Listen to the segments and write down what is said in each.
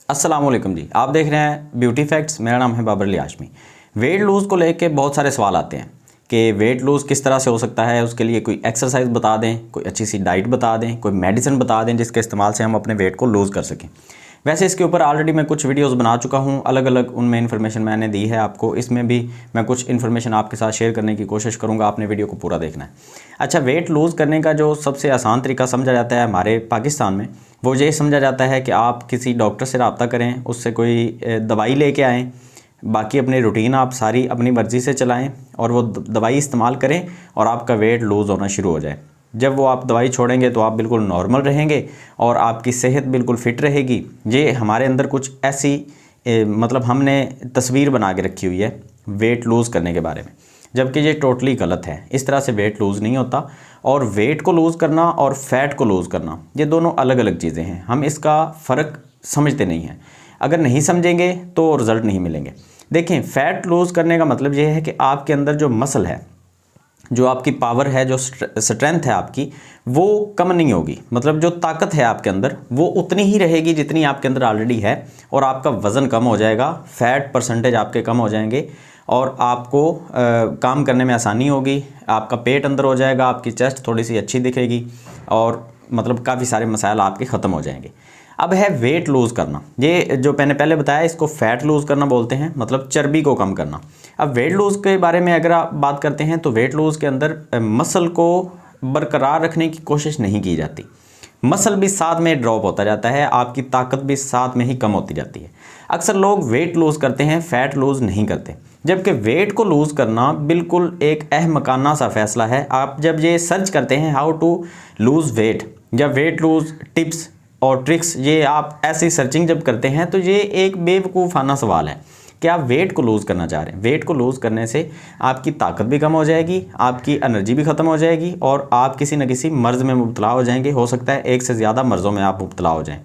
अस्सलामुअलैकुम जी, आप देख रहे हैं ब्यूटी फैक्ट्स। मेरा नाम है बाबर अली हाशमी। वेट लूज़ को लेके बहुत सारे सवाल आते हैं कि वेट लूज़ किस तरह से हो सकता है। उसके लिए कोई एक्सरसाइज बता दें, कोई अच्छी सी डाइट बता दें, कोई मेडिसिन बता दें जिसके इस्तेमाल से हम अपने वेट को लूज़ कर सकें। वैसे इसके ऊपर ऑलरेडी मैं कुछ वीडियोस बना चुका हूं, अलग अलग उनमें इन्फॉर्मेशन मैंने दी है आपको। इसमें भी मैं कुछ इन्फॉर्मेशन आपके साथ शेयर करने की कोशिश करूंगा, आपने वीडियो को पूरा देखना है। अच्छा, वेट लूज़ करने का जो सबसे आसान तरीका समझा जाता है हमारे पाकिस्तान में, वो ये समझा जाता है कि आप किसी डॉक्टर से रब्ता करें, उससे कोई दवाई लेके आएँ, बाकी अपनी रूटीन आप सारी अपनी मर्ज़ी से चलाएँ और वो दवाई इस्तेमाल करें और आपका वेट लूज़ होना शुरू हो जाए। जब वो आप दवाई छोड़ेंगे तो आप बिल्कुल नॉर्मल रहेंगे और आपकी सेहत बिल्कुल फ़िट रहेगी। ये हमारे अंदर कुछ ऐसी मतलब हमने तस्वीर बना के रखी हुई है वेट लूज़ करने के बारे में, जबकि ये टोटली गलत है। इस तरह से वेट लूज़ नहीं होता। और वेट को लूज़ करना और फ़ैट को लूज़ करना ये दोनों अलग अलग चीज़ें हैं। हम इसका फ़र्क समझते नहीं हैं। अगर नहीं समझेंगे तो रिज़ल्ट नहीं मिलेंगे। देखें, फ़ैट लूज़ करने का मतलब ये है कि आपके अंदर जो मसल है, जो आपकी पावर है, जो स्ट्रेंथ है आपकी, वो कम नहीं होगी। मतलब जो ताकत है आपके अंदर वो उतनी ही रहेगी जितनी आपके अंदर ऑलरेडी है, और आपका वज़न कम हो जाएगा, फैट परसेंटेज आपके कम हो जाएंगे और आपको काम करने में आसानी होगी। आपका पेट अंदर हो जाएगा, आपकी चेस्ट थोड़ी सी अच्छी दिखेगी और मतलब काफ़ी सारे मसाइल आपके ख़त्म हो जाएंगे। अब है वेट लूज़ करना। ये जो मैंने पहले बताया इसको फ़ैट लूज़ करना बोलते हैं, मतलब चर्बी को कम करना। अब वेट लूज़ के बारे में अगर आप बात करते हैं तो वेट लूज़ के अंदर मसल को बरकरार रखने की कोशिश नहीं की जाती। मसल भी साथ में ड्रॉप होता जाता है, आपकी ताकत भी साथ में ही कम होती जाती है। अक्सर लोग वेट लूज़ करते हैं, फ़ैट लूज़ नहीं करते, जबकि वेट को लूज़ करना बिल्कुल एक अहमकाना सा फ़ैसला है। आप जब ये सर्च करते हैं हाउ टू लूज़ वेट या वेट लूज़ टिप्स और ट्रिक्स, ये आप ऐसी सर्चिंग जब करते हैं तो ये एक बेवकूफ़ाना सवाल है कि आप वेट को लूज़ करना चाह रहे हैं। वेट को लूज़ करने से आपकी ताकत भी कम हो जाएगी, आपकी एनर्जी भी ख़त्म हो जाएगी और आप किसी न किसी मर्ज़ में मुब्तला हो जाएंगे। हो सकता है एक से ज़्यादा मर्ज़ों में आप मुब्तला हो जाएं।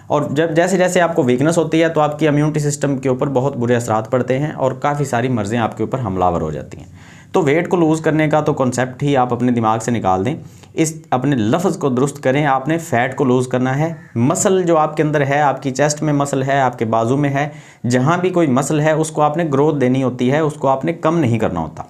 और जब जैसे जैसे आपको वीकनेस होती है तो आपकी इम्यूनिटी सिस्टम के ऊपर बहुत बुरे असरात पड़ते हैं और काफ़ी सारी मर्ज़ें आपके ऊपर हमलावर हो जाती हैं। तो वेट को लूज़ करने का तो कॉन्सेप्ट ही आप अपने दिमाग से निकाल दें। इस अपने लफ्ज़ को दुरुस्त करें। आपने फ़ैट को लूज़ करना है। मसल जो आपके अंदर है, आपकी चेस्ट में मसल है, आपके बाजू में है, जहाँ भी कोई मसल है उसको आपने ग्रोथ देनी होती है, उसको आपने कम नहीं करना होता।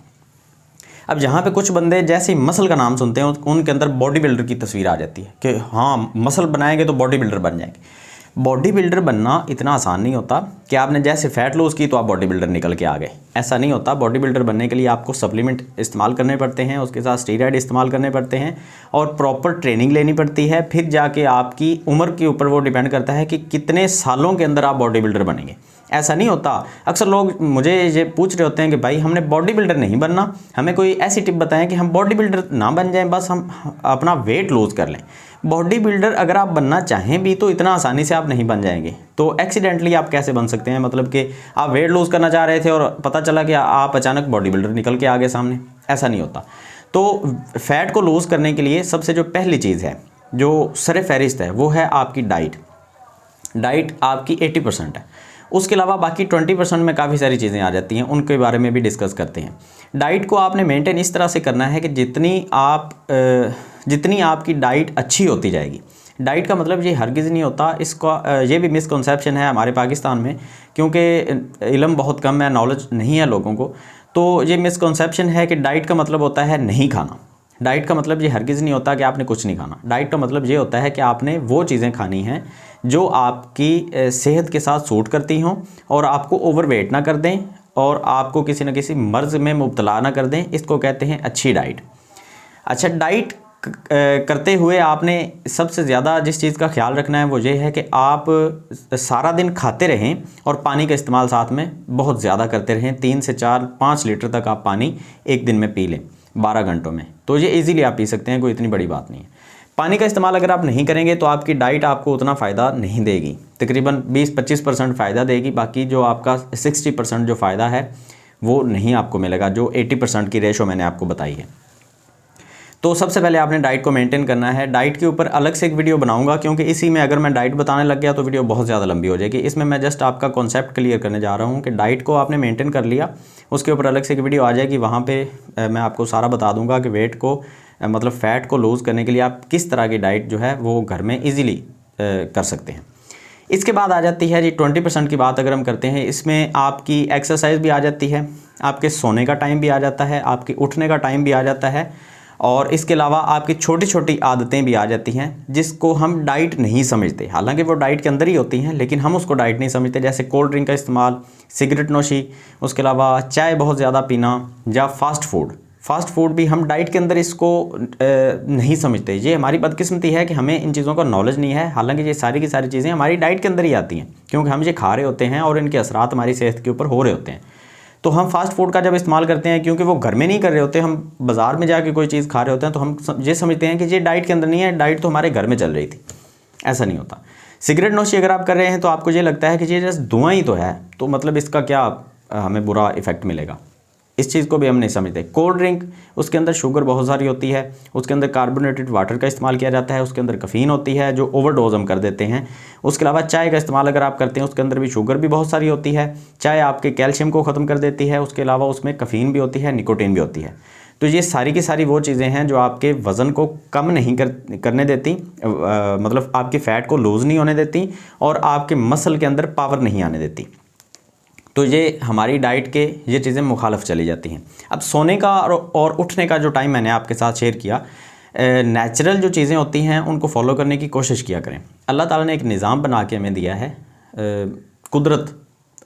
अब जहाँ पे कुछ बंदे जैसे ही मसल का नाम सुनते हैं उनके अंदर बॉडी बिल्डर की तस्वीर आ जाती है कि हाँ मसल बनाएंगे तो बॉडी बिल्डर बन जाएंगे। बॉडी बिल्डर बनना इतना आसान नहीं होता कि आपने जैसे फ़ैट लूज़ की तो आप बॉडी बिल्डर निकल के आ गए। ऐसा नहीं होता। बॉडी बिल्डर बनने के लिए आपको सप्लीमेंट इस्तेमाल करने पड़ते हैं, उसके साथ स्टीरॉयड इस्तेमाल करने पड़ते हैं और प्रॉपर ट्रेनिंग लेनी पड़ती है। फिर जाके आपकी उम्र के ऊपर वो डिपेंड करता है कि कितने सालों के अंदर आप बॉडी बिल्डर बनेंगे। ऐसा नहीं होता। अक्सर लोग मुझे ये पूछ रहे होते हैं कि भाई हमने बॉडी बिल्डर नहीं बनना, हमें कोई ऐसी टिप बताएं कि हम बॉडी बिल्डर ना बन जाएं, बस हम अपना वेट लूज़ कर लें। बॉडी बिल्डर अगर आप बनना चाहें भी तो इतना आसानी से आप नहीं बन जाएंगे। तो एक्सीडेंटली आप कैसे बन सकते हैं? मतलब कि आप वेट लूज़ करना चाह रहे थे और पता चला कि आप अचानक बॉडी बिल्डर निकल के आ गए सामने। ऐसा नहीं होता। तो फैट को लूज़ करने के लिए सबसे जो पहली चीज़ है, जो सर फहरिस्त है, वो है आपकी डाइट। डाइट आपकी 80% है। उसके अलावा बाकी 20% में काफ़ी सारी चीज़ें आ जाती हैं, उनके बारे में भी डिस्कस करते हैं। डाइट को आपने मेंटेन इस तरह से करना है कि जितनी आपकी डाइट अच्छी होती जाएगी। डाइट का मतलब ये हरगिज़ नहीं होता, इसका ये भी मिसकंसेप्शन है हमारे पाकिस्तान में, क्योंकि इल्म बहुत कम है, नॉलेज नहीं है लोगों को। तो ये मिसकंसेप्शन है कि डाइट का मतलब होता है नहीं खाना। डाइट का मतलब ये हरगिज़ नहीं होता कि आपने कुछ नहीं खाना। डाइट का मतलब ये होता है कि आपने वो चीज़ें खानी हैं जो आपकी सेहत के साथ सूट करती हों और आपको ओवरवेट ना कर दें और आपको किसी न किसी मर्ज़ में मुब्तला ना कर दें। इसको कहते हैं अच्छी डाइट। अच्छा, डाइट करते हुए आपने सबसे ज़्यादा जिस चीज़ का ख्याल रखना है वो ये है कि आप सारा दिन खाते रहें और पानी का इस्तेमाल साथ में बहुत ज़्यादा करते रहें। 3 से 4-5 लीटर तक आप पानी एक दिन में पी लें 12 घंटों में, तो ये इजीली आप पी सकते हैं, कोई इतनी बड़ी बात नहीं है। पानी का इस्तेमाल अगर आप नहीं करेंगे तो आपकी डाइट आपको उतना फ़ायदा नहीं देगी, तकरीबन 20-25% फ़ायदा देगी। बाकी जो आपका 60% जो फ़ायदा है वो नहीं आपको मिलेगा, जो 80% की रेशो मैंने आपको बताई है। तो सबसे पहले आपने डाइट को मेंटेन करना है। डाइट के ऊपर अलग से एक वीडियो बनाऊंगा, क्योंकि इसी में अगर मैं डाइट बताने लग गया तो वीडियो बहुत ज़्यादा लंबी हो जाएगी। इसमें मैं जस्ट आपका कॉन्सेप्ट क्लियर करने जा रहा हूँ कि डाइट को आपने मेंटेन कर लिया, उसके ऊपर अलग से एक वीडियो आ जाएगी। वहाँ पे मैं आपको सारा बता दूँगा कि वेट को मतलब फ़ैट को लूज़ करने के लिए आप किस तरह की डाइट जो है वो घर में ईज़िली कर सकते हैं। इसके बाद आ जाती है जी 20% की बात अगर हम करते हैं, इसमें आपकी एक्सरसाइज भी आ जाती है, आपके सोने का टाइम भी आ जाता है, आपके उठने का टाइम भी आ जाता है, और इसके अलावा आपकी छोटी छोटी आदतें भी आ जाती हैं जिसको हम डाइट नहीं समझते। हालांकि वो डाइट के अंदर ही होती हैं लेकिन हम उसको डाइट नहीं समझते, जैसे कोल्ड ड्रिंक का इस्तेमाल, सिगरेट नोशी, उसके अलावा चाय बहुत ज़्यादा पीना, या फास्ट फूड भी हम डाइट के अंदर इसको नहीं समझते। ये हमारी बदकिस्मती है कि हमें इन चीज़ों का नॉलेज नहीं है। हालांकि ये सारी की सारी चीज़ें हमारी डाइट के अंदर ही आती हैं क्योंकि हम ये खा रहे होते हैं और इनके असरात हमारी सेहत के ऊपर हो रहे होते हैं। तो हम फास्ट फूड का जब इस्तेमाल करते हैं, क्योंकि वो घर में नहीं कर रहे होते, हम बाज़ार में जाके कोई चीज़ खा रहे होते हैं, तो हम ये समझते हैं कि ये डाइट के अंदर नहीं है, डाइट तो हमारे घर में चल रही थी। ऐसा नहीं होता। सिगरेट नोशी अगर आप कर रहे हैं तो आपको ये लगता है कि ये जस्ट धुआं ही तो है, तो मतलब इसका क्या हमें बुरा इफेक्ट मिलेगा, इस चीज़ को भी हम नहीं समझते। कोल्ड ड्रिंक, उसके अंदर शुगर बहुत सारी होती है, उसके अंदर कार्बोनेटेड वाटर का इस्तेमाल किया जाता है, उसके अंदर कैफीन होती है जो ओवरडोज हम कर देते हैं। उसके अलावा चाय का इस्तेमाल अगर आप करते हैं, उसके अंदर भी शुगर भी बहुत सारी होती है। चाय आपके कैल्शियम को ख़त्म कर देती है, उसके अलावा उसमें कैफीन भी होती है, निकोटीन भी होती है। तो ये सारी की सारी वो चीज़ें हैं जो आपके वज़न को कम नहीं करने देती, मतलब आपके फ़ैट को लूज़ नहीं होने देती और आपके मसल के अंदर पावर नहीं आने देती। तो ये हमारी डाइट के ये चीज़ें मुखालफ चली जाती हैं। अब सोने का और उठने का जो टाइम मैंने आपके साथ शेयर किया, नेचुरल जो चीज़ें होती हैं उनको फॉलो करने की कोशिश किया करें। अल्लाह ताला ने एक निज़ाम बना के हमें दिया है। कुदरत,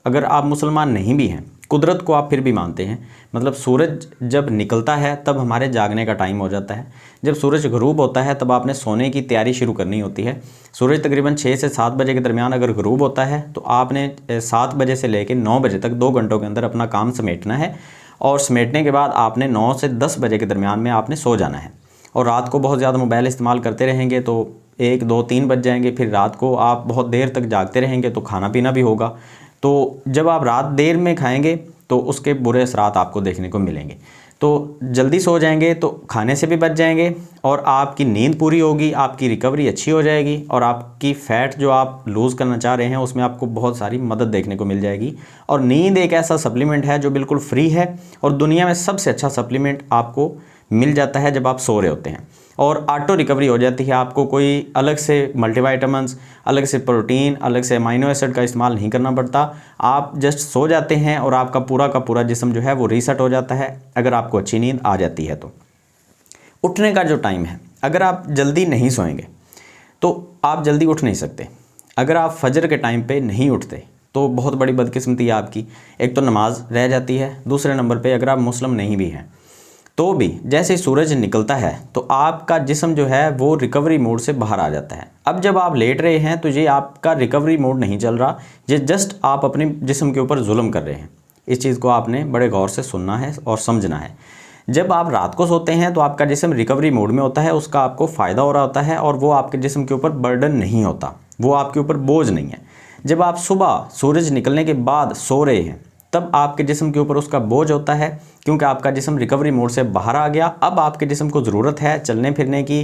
अगर आप मुसलमान नहीं भी हैं, कुदरत को आप फिर भी मानते हैं, मतलब सूरज जब निकलता है तब हमारे जागने का टाइम हो जाता है, जब सूरज ग़रूब होता है तब आपने सोने की तैयारी शुरू करनी होती है। सूरज तकरीबन 6 से 7 बजे के दरमियान अगर ग़रूब होता है तो आपने 7 बजे से लेकर 9 बजे तक 2 घंटों के अंदर अपना काम समेटना है, और समेटने के बाद आपने 9 से 10 बजे के दरमियान में आपने सो जाना है। और रात को बहुत ज़्यादा मोबाइल इस्तेमाल करते रहेंगे तो 1, 2, 3 बज जाएंगे, फिर रात को आप बहुत देर तक जागते रहेंगे तो खाना पीना भी होगा। तो जब आप रात देर में खाएंगे तो उसके बुरे असरात आपको देखने को मिलेंगे। तो जल्दी सो जाएंगे तो खाने से भी बच जाएंगे और आपकी नींद पूरी होगी, आपकी रिकवरी अच्छी हो जाएगी, और आपकी फ़ैट जो आप लूज़ करना चाह रहे हैं उसमें आपको बहुत सारी मदद देखने को मिल जाएगी। और नींद एक ऐसा सप्लीमेंट है जो बिल्कुल फ्री है, और दुनिया में सबसे अच्छा सप्लीमेंट आपको मिल जाता है जब आप सो रहे होते हैं, और ऑटो रिकवरी हो जाती है। आपको कोई अलग से मल्टीविटामिन्स, अलग से प्रोटीन, अलग से अमीनो एसिड का इस्तेमाल नहीं करना पड़ता। आप जस्ट सो जाते हैं और आपका पूरा का पूरा जिस्म जो है वो रीसेट हो जाता है, अगर आपको अच्छी नींद आ जाती है तो। उठने का जो टाइम है, अगर आप जल्दी नहीं सोएंगे तो आप जल्दी उठ नहीं सकते। अगर आप फजर के टाइम पे नहीं उठते तो बहुत बड़ी बदकिस्मती है आपकी। एक तो नमाज रह जाती है, दूसरे नंबर पे अगर आप मुस्लिम नहीं भी हैं तो भी जैसे सूरज निकलता है तो आपका जिस्म जो है वो रिकवरी मोड से बाहर आ जाता है। अब जब आप लेट रहे हैं तो ये आपका रिकवरी मोड नहीं चल रहा, ये जस्ट आप अपने जिस्म के ऊपर जुल्म कर रहे हैं। इस चीज़ को आपने बड़े गौर से सुनना है और समझना है। जब आप रात को सोते हैं तो आपका जिस्म रिकवरी मोड में होता है, उसका आपको फ़ायदा हो रहा होता है और वो आपके जिस्म के ऊपर बर्डन नहीं होता, वो आपके ऊपर बोझ नहीं है। जब आप सुबह सूरज निकलने के बाद सो रहे हैं तब आपके जिस्म के ऊपर उसका बोझ होता है, क्योंकि आपका जिस्म रिकवरी मोड से बाहर आ गया। अब आपके जिस्म को ज़रूरत है चलने फिरने की,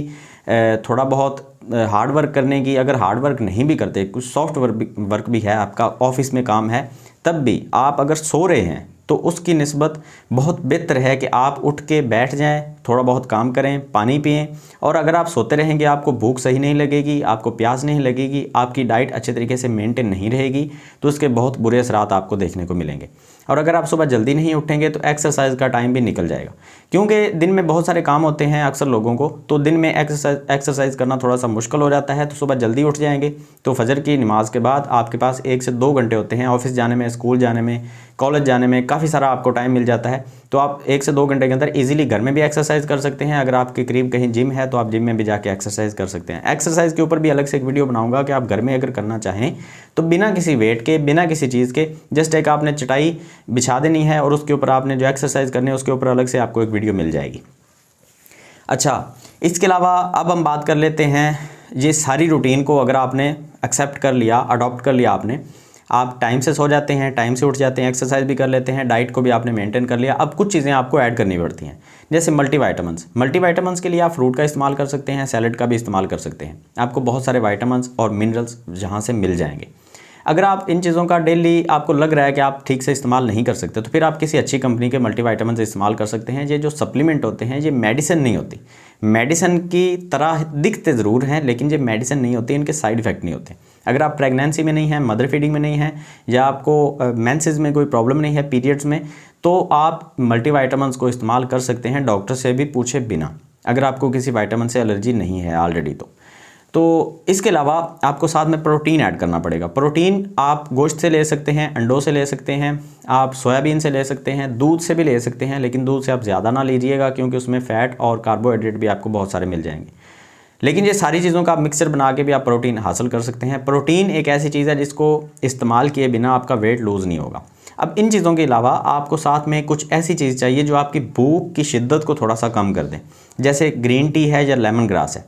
थोड़ा बहुत हार्ड वर्क करने की। अगर हार्ड वर्क नहीं भी करते, कुछ सॉफ्ट वर्क भी है, आपका ऑफिस में काम है, तब भी आप अगर सो रहे हैं तो उसकी निस्बत बहुत बेहतर है कि आप उठ के बैठ जाएं, थोड़ा बहुत काम करें, पानी पिएं। और अगर आप सोते रहेंगे आपको भूख सही नहीं लगेगी, आपको प्यास नहीं लगेगी, आपकी डाइट अच्छे तरीके से मेंटेन नहीं रहेगी, तो उसके बहुत बुरे असरात आपको देखने को मिलेंगे। और अगर आप सुबह जल्दी नहीं उठेंगे तो एक्सरसाइज का टाइम भी निकल जाएगा, क्योंकि दिन में बहुत सारे काम होते हैं अक्सर लोगों को, तो दिन में एक्सरसाइज करना थोड़ा सा मुश्किल हो जाता है। तो सुबह जल्दी उठ जाएंगे तो फजर की नमाज के बाद आपके पास 1 से 2 घंटे होते हैं ऑफिस जाने में, स्कूल जाने में, कॉलेज जाने में, काफ़ी सारा आपको टाइम मिल जाता है। तो आप 1 से 2 घंटे के अंदर इजीली घर में भी एक्सरसाइज कर सकते हैं। अगर आपके करीब कहीं जिम है तो आप जिम में भी जाके एक्सरसाइज कर सकते हैं। एक्सरसाइज के ऊपर भी अलग से एक वीडियो बनाऊंगा कि आप घर में अगर करना चाहें तो बिना किसी वेट के, बिना किसी चीज़ के, जस्ट एक आपने चटाई बिछा देनी है और उसके ऊपर आपने जो एक्सरसाइज करनी है उसके ऊपर अलग से आपको एक वीडियो मिल जाएगी। अच्छा, इसके अलावा अब हम बात कर लेते हैं, ये सारी रूटीन को अगर आपने एक्सेप्ट कर लिया, अडॉप्ट कर लिया आपने, आप टाइम से सो जाते हैं, टाइम से उठ जाते हैं, एक्सरसाइज भी कर लेते हैं, डाइट को भी आपने मेंटेन कर लिया। अब कुछ चीज़ें आपको ऐड करनी पड़ती हैं, जैसे मल्टीविटामिन्स के लिए आप फ्रूट का इस्तेमाल कर सकते हैं, सैलड का भी इस्तेमाल कर सकते हैं। आपको बहुत सारे विटामिन्स और मिनरल्स जहाँ से मिल जाएंगे। अगर आप इन चीज़ों का डेली आपको लग रहा है कि आप ठीक से इस्तेमाल नहीं कर सकते, तो फिर आप किसी अच्छी कंपनी के मल्टीविटामिन्स इस्तेमाल कर सकते हैं। ये जो सप्लीमेंट होते हैं ये मेडिसिन नहीं होती। मेडिसिन की तरह दिखते ज़रूर हैं, लेकिन ये मेडिसिन नहीं होती, इनके साइड इफ़ेक्ट नहीं होते। अगर आप प्रेगनेंसी में नहीं हैं, मदर फीडिंग में नहीं हैं, या आपको मेंसेस में कोई प्रॉब्लम नहीं है, पीरियड्स में, तो आप मल्टीविटामिन्स को इस्तेमाल कर सकते हैं डॉक्टर से भी पूछे बिना, अगर आपको किसी विटामिन से एलर्जी नहीं है ऑलरेडी तो इसके अलावा आपको साथ में प्रोटीन ऐड करना पड़ेगा। प्रोटीन आप गोश्त से ले सकते हैं, अंडों से ले सकते हैं, आप सोयाबीन से ले सकते हैं, दूध से भी ले सकते हैं, लेकिन दूध से आप ज़्यादा ना लीजिएगा क्योंकि उसमें फ़ैट और कार्बोहाइड्रेट भी आपको बहुत सारे मिल जाएंगे। लेकिन ये सारी चीज़ों का आप मिक्सचर बना के भी आप प्रोटीन हासिल कर सकते हैं। प्रोटीन एक ऐसी चीज़ है जिसको इस्तेमाल किए बिना आपका वेट लूज़ नहीं होगा। अब इन चीज़ों के अलावा आपको साथ में कुछ ऐसी चीज़ चाहिए जो आपकी भूख की शिद्दत को थोड़ा सा कम कर दें, जैसे ग्रीन टी है या लेमन ग्रास है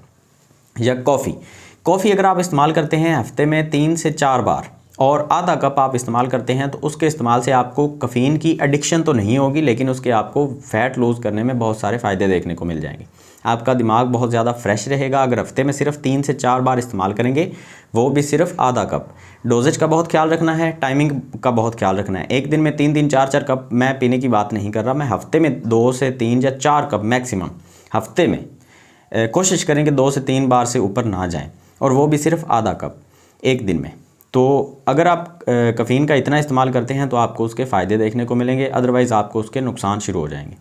या कॉफ़ी अगर आप इस्तेमाल करते हैं हफ्ते में 3 से 4 बार और आधा कप आप इस्तेमाल करते हैं, तो उसके इस्तेमाल से आपको कैफ़ीन की एडिक्शन तो नहीं होगी, लेकिन उसके आपको फ़ैट लूज़ करने में बहुत सारे फ़ायदे देखने को मिल जाएंगे। आपका दिमाग बहुत ज़्यादा फ्रेश रहेगा अगर हफ्ते में सिर्फ 3 से 4 बार इस्तेमाल करेंगे, वो भी सिर्फ आधा कप। डोजेज का बहुत ख्याल रखना है, टाइमिंग का बहुत ख्याल रखना है। एक दिन में 3 4 कप मैं पीने की बात नहीं कर रहा, मैं हफ्ते में 2 से 3 या 4 कप मैक्सिमम हफ्ते में कोशिश करें कि 2 से 3 बार से ऊपर ना जाएं, और वो भी सिर्फ आधा कप एक दिन में। तो अगर आप कैफ़ीन का इतना इस्तेमाल करते हैं तो आपको उसके फ़ायदे देखने को मिलेंगे, अदरवाइज़ आपको उसके नुकसान शुरू हो जाएंगे।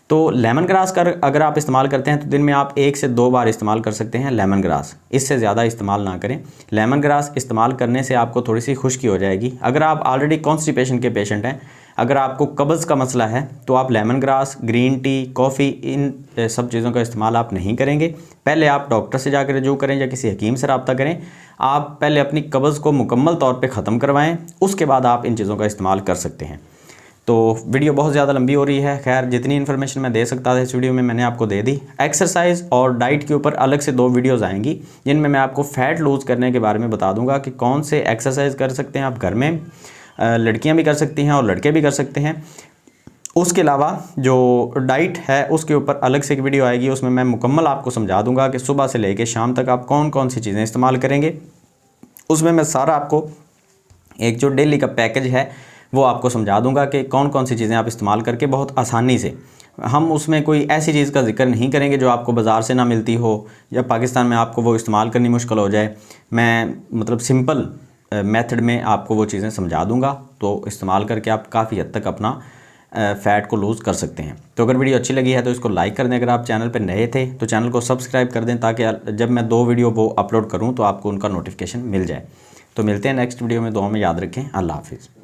तो लेमन ग्रास का अगर आप इस्तेमाल करते हैं तो दिन में आप 1 से 2 बार इस्तेमाल कर सकते हैं लेमन ग्रास, इससे ज़्यादा इस्तेमाल ना करें। लेमन ग्रास इस्तेमाल करने से आपको थोड़ी सी खुश्की हो जाएगी। अगर आप ऑलरेडी कॉन्स्टिपेशन के पेशेंट हैं, अगर आपको कब्ज़ का मसला है, तो आप lemon grass, green tea, coffee, इन सब चीज़ों का इस्तेमाल आप नहीं करेंगे। पहले आप डॉक्टर से जाकर रजू करें या किसी हकीम से रब्ता करें। आप पहले अपनी कब्ज़ को मुकम्मल तौर पे ख़त्म करवाएं, उसके बाद आप इन चीज़ों का इस्तेमाल कर सकते हैं। तो वीडियो बहुत ज़्यादा लंबी हो रही है, खैर जितनी इन्फॉर्मेशन मैं दे सकता था इस वीडियो में मैंने आपको दे दी। एक्सरसाइज और डाइट के ऊपर अलग से 2 वीडियोज़ आएंगी जिनमें मैं आपको फ़ैट लूज़ करने के बारे में बता दूंगा कि कौन से एक्सरसाइज कर सकते हैं आप घर में, लड़कियां भी कर सकती हैं और लड़के भी कर सकते हैं। उसके अलावा जो डाइट है उसके ऊपर अलग से एक वीडियो आएगी, उसमें मैं मुकम्मल आपको समझा दूंगा कि सुबह से लेकर शाम तक आप कौन कौन सी चीज़ें इस्तेमाल करेंगे। उसमें मैं सारा आपको एक जो डेली का पैकेज है वो आपको समझा दूंगा कि कौन कौन सी चीज़ें आप इस्तेमाल करके बहुत आसानी से, हम उसमें कोई ऐसी चीज़ का जिक्र नहीं करेंगे जो आपको बाज़ार से ना मिलती हो या पाकिस्तान में आपको वो इस्तेमाल करनी मुश्किल हो जाए। मैं मतलब सिंपल मेथड में आपको वो चीज़ें समझा दूंगा, तो इस्तेमाल करके आप काफ़ी हद तक अपना फ़ैट को लूज़ कर सकते हैं। तो अगर वीडियो अच्छी लगी है तो इसको लाइक कर दें, अगर आप चैनल पर नए थे तो चैनल को सब्सक्राइब कर दें ताकि जब मैं 2 वीडियो वो अपलोड करूँ तो आपको उनका नोटिफिकेशन मिल जाए। तो मिलते हैं नेक्स्ट वीडियो में, दुआ में याद रखें। अल्लाह हाफिज़।